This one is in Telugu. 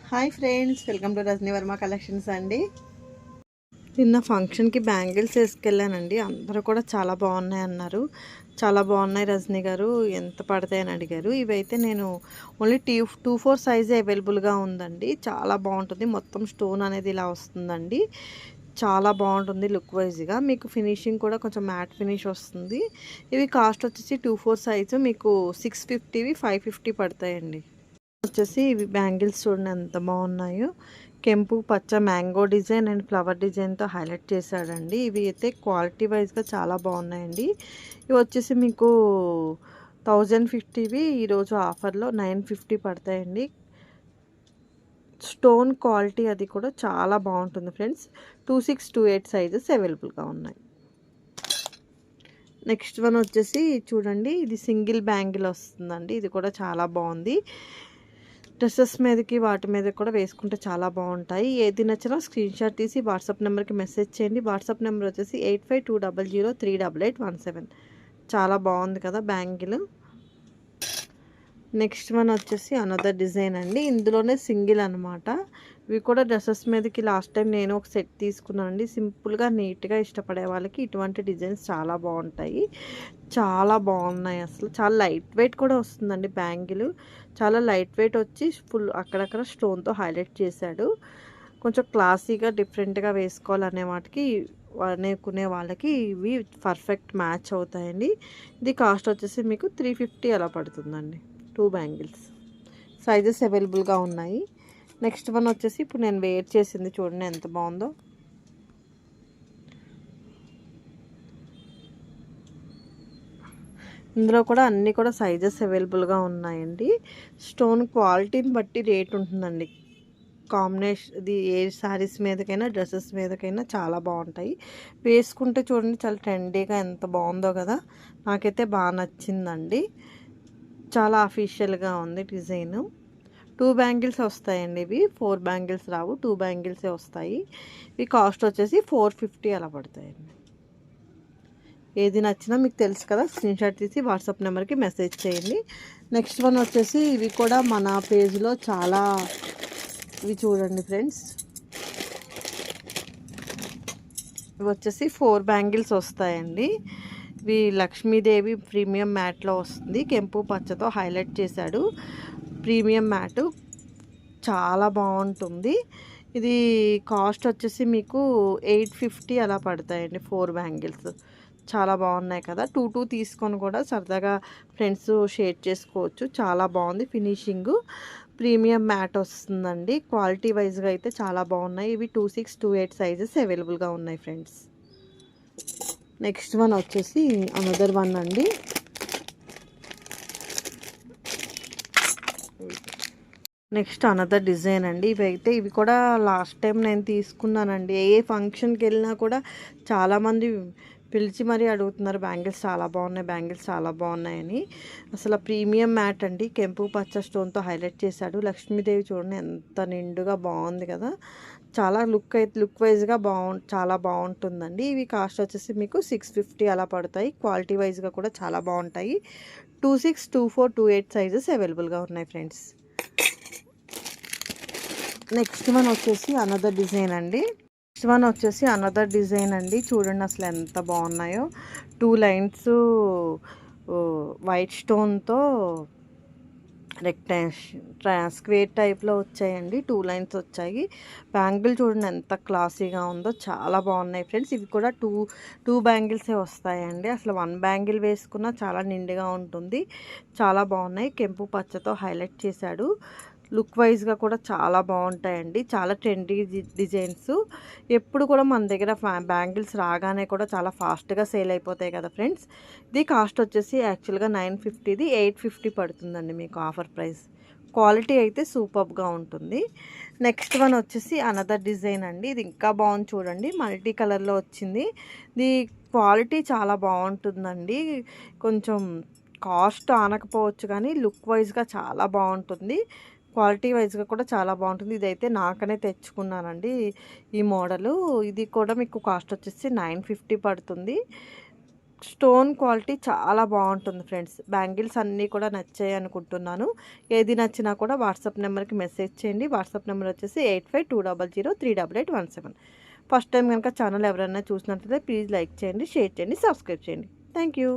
Hi friends, welcome to Rajani Varma collections అండి. నిన్న ఫంక్షన్కి బ్యాంగిల్స్ వేసుకెళ్ళానండి. అందరూ కూడా చాలా బాగున్నాయి అన్నారు. చాలా బాగున్నాయి రజనీ గారు, ఎంత పడతాయని అడిగారు. ఇవైతే నేను ఓన్లీ 2-4 సైజే అవైలబుల్గా ఉందండి. చాలా బాగుంటుంది. మొత్తం స్టోన్ అనేది ఇలా వస్తుందండి. చాలా బాగుంటుంది లుక్ వైజ్గా. మీకు ఫినిషింగ్ కూడా కొంచెం మ్యాట్ ఫినిష్ వస్తుంది. ఇవి కాస్ట్ వచ్చేసి 2-4 సైజు మీకు 650వి 550 పడతాయండి. వచ్చేసి ఇవి బ్యాంగిల్స్ చూడండి ఎంత బాగున్నాయో. కెంపు పచ్చ మ్యాంగో డిజైన్ అండ్ ఫ్లవర్ డిజైన్తో హైలైట్ చేశాడండి. ఇవి అయితే క్వాలిటీ వైజ్గా చాలా బాగున్నాయండి. ఇవి వచ్చేసి మీకు 1050వి ఈరోజు ఆఫర్లో 950 పడతాయండి. స్టోన్ క్వాలిటీ అది కూడా చాలా బాగుంటుంది ఫ్రెండ్స్. 2628 సైజెస్ అవైలబుల్గా ఉన్నాయి. నెక్స్ట్ వన్ వచ్చేసి చూడండి, ఇది సింగిల్ బ్యాంగిల్ వస్తుందండి. ఇది కూడా చాలా బాగుంది. డ్రెస్సెస్ మీదకి వాటి మీద కూడా వేసుకుంటే చాలా బాగుంటాయి. ఏది నచ్చినా స్క్రీన్ షాట్ తీసి వాట్సాప్ నెంబర్కి మెసేజ్ చేయండి. వాట్సాప్ నెంబర్ వచ్చేసి 8520038817. చాలా బాగుంది కదా బ్యాంగిల్. నెక్స్ట్ వన్ వచ్చేసి అనదర్ డిజైన్ అండి. ఇందులోనే సింగిల్ అనమాట. ఇవి కూడా డ్రెస్సెస్ మీదకి లాస్ట్ టైం నేను ఒక సెట్ తీసుకున్నానండి. సింపుల్గా నీట్గా ఇష్టపడే వాళ్ళకి ఇటువంటి డిజైన్స్ చాలా బాగుంటాయి. చాలా బాగున్నాయి అసలు. చాలా లైట్ వెయిట్ కూడా వస్తుందండి బ్యాంగిల్. చాలా లైట్ వెయిట్ వచ్చి ఫుల్ అక్కడక్కడ స్టోన్తో హైలైట్ చేశాడు. కొంచెం క్లాసీగా డిఫరెంట్గా వేసుకోవాలనే వాటికి అనుకునే వాళ్ళకి ఇవి పర్ఫెక్ట్ మ్యాచ్ అవుతాయండి. ఇది కాస్ట్ వచ్చేసి మీకు 350 అలా పడుతుందండి. 2 బ్యాంగిల్స్ సైజెస్ అవైలబుల్గా ఉన్నాయి. నెక్స్ట్ వన్ వచ్చేసి ఇప్పుడు నేను వేర్ చేసింది చూడండి ఎంత బాగుందో. ఇందులో కూడా అన్నీ కూడా సైజెస్ అవైలబుల్గా ఉన్నాయండి. స్టోన్ క్వాలిటీని బట్టి రేట్ ఉంటుందండి. కాంబినేషన్ ఇది ఏ శారీస్ మీదకైనా డ్రెస్సెస్ మీదకైనా చాలా బాగుంటాయి. వేసుకుంటే చూడండి చాలా ట్రెండీగా ఎంత బాగుందో కదా. నాకైతే బాగా నచ్చిందండి. చాలా అఫీషియల్గా ఉంది డిజైను. 2 బ్యాంగిల్స్ వస్తాయండి. ఇవి 4 బ్యాంగిల్స్ రావు, 2 బ్యాంగిల్సే వస్తాయి. ఇవి కాస్ట్ వచ్చేసి 450 అలా పడతాయండి. ఏది నచ్చినా మీకు తెలుసు కదా, స్క్రీన్ షాట్ తీసి వాట్సాప్ నెంబర్కి మెసేజ్ చేయండి. నెక్స్ట్ వన్ వచ్చేసి ఇవి కూడా మన పేజ్లో చాలా ఇవి చూడండి ఫ్రెండ్స్. ఇవి వచ్చేసి 4 బ్యాంగిల్స్ వస్తాయండి. ఇవి లక్ష్మీదేవి ప్రీమియం మ్యాట్లో వస్తుంది. కెంపు పచ్చతో హైలైట్ చేశాడు. ప్రీమియం మ్యాటు చాలా బాగుంటుంది. ఇది కాస్ట్ వచ్చేసి మీకు 850 అలా పడతాయండి. 4 బ్యాంగిల్స్ చాలా బాగున్నాయి కదా. 2 తీసుకొని కూడా సరదాగా ఫ్రెండ్స్ షేర్ చేసుకోవచ్చు. చాలా బాగుంది ఫినిషింగు. ప్రీమియం మ్యాట్ వస్తుందండి. క్వాలిటీ వైజ్గా అయితే చాలా బాగున్నాయి. ఇవి 2628 సైజెస్ అవైలబుల్గా ఉన్నాయి ఫ్రెండ్స్. నెక్స్ట్ వన్ వచ్చేసి అనదర్ వన్ అండి. నెక్స్ట్ అనదర్ డిజైన్ అండి. ఇవి కూడా లాస్ట్ టైం నేను తీసుకున్నానండి. ఏ ఫంక్షన్కి వెళ్ళినా కూడా చాలామంది పిలిచి మరీ అడుగుతున్నారు బ్యాంగిల్స్ చాలా బాగున్నాయి, బ్యాంగిల్స్ చాలా బాగున్నాయని. అసలు ప్రీమియం మ్యాట్ అండి. కెంపు పచ్చ స్టోన్తో హైలైట్ చేశాడు. లక్ష్మీదేవి చూడండి ఎంత నిండుగా బాగుంది కదా. చాలా లుక్ వైజ్గా చాలా బాగుంటుందండి. ఇవి కాస్ట్ వచ్చేసి మీకు 650 అలా పడతాయి. క్వాలిటీ వైజ్గా కూడా చాలా బాగుంటాయి. 26, 24, 28 సైజెస్ అవైలబుల్గా ఉన్నాయి ఫ్రెండ్స్. నెక్స్ట్ వన్ వచ్చేసి అనదర్ డిజైన్ అండి. చూడండి అసలు ఎంత బాగున్నాయో. 2 లైన్స్ వైట్ స్టోన్తో స్క్వేర్ టైప్లో వచ్చాయండి. 2 లైన్స్ వచ్చాయి. బ్యాంగిల్ చూడండి ఎంత క్లాసీగా ఉందో. చాలా బాగున్నాయి ఫ్రెండ్స్. ఇవి కూడా టూ బ్యాంగిల్సే వస్తాయండి. అసలు 1 బ్యాంగిల్ వేసుకున్నా చాలా నిండుగా ఉంటుంది. చాలా బాగున్నాయి. కెంపు పచ్చతో హైలైట్ చేశాడు. లుక్ వైజ్గా కూడా చాలా బాగుంటాయండి. చాలా ట్రెండీ డిజైన్స్. ఎప్పుడు కూడా మన దగ్గర బ్యాంగిల్స్ రాగానే కూడా చాలా ఫాస్ట్గా సేల్ అయిపోతాయి కదా ఫ్రెండ్స్. ఇది కాస్ట్ వచ్చేసి యాక్చువల్గా 950, 850 పడుతుందండి మీకు ఆఫర్ ప్రైస్. క్వాలిటీ అయితే సూపర్గా ఉంటుంది. నెక్స్ట్ వన్ వచ్చేసి అనదర్ డిజైన్ అండి. ఇది ఇంకా బాగుంది చూడండి. మల్టీ కలర్లో వచ్చింది. ఇది క్వాలిటీ చాలా బాగుంటుందండి. కొంచెం కాస్ట్ ఆనకపోవచ్చు కానీ లుక్ వైజ్గా చాలా బాగుంటుంది. క్వాలిటీ వైజ్గా కూడా చాలా బాగుంటుంది. ఇదైతే నాకనే తెచ్చుకున్నానండి ఈ మోడలు. ఇది కూడా మీకు కాస్ట్ వచ్చేసి 950 పడుతుంది. స్టోన్ క్వాలిటీ చాలా బాగుంటుంది ఫ్రెండ్స్. బ్యాంగిల్స్ అన్నీ కూడా నచ్చాయి అనుకుంటున్నాను. ఏది నచ్చినా కూడా వాట్సాప్ నెంబర్కి మెసేజ్ చేయండి. వాట్సాప్ నెంబర్ వచ్చేసి 8520038817. ఫస్ట్ టైం కనుక ఛానల్ ఎవరైనా చూసినట్లయితే ప్లీజ్ లైక్ చేయండి, షేర్ చేయండి, సబ్స్క్రైబ్ చేయండి. Thank you.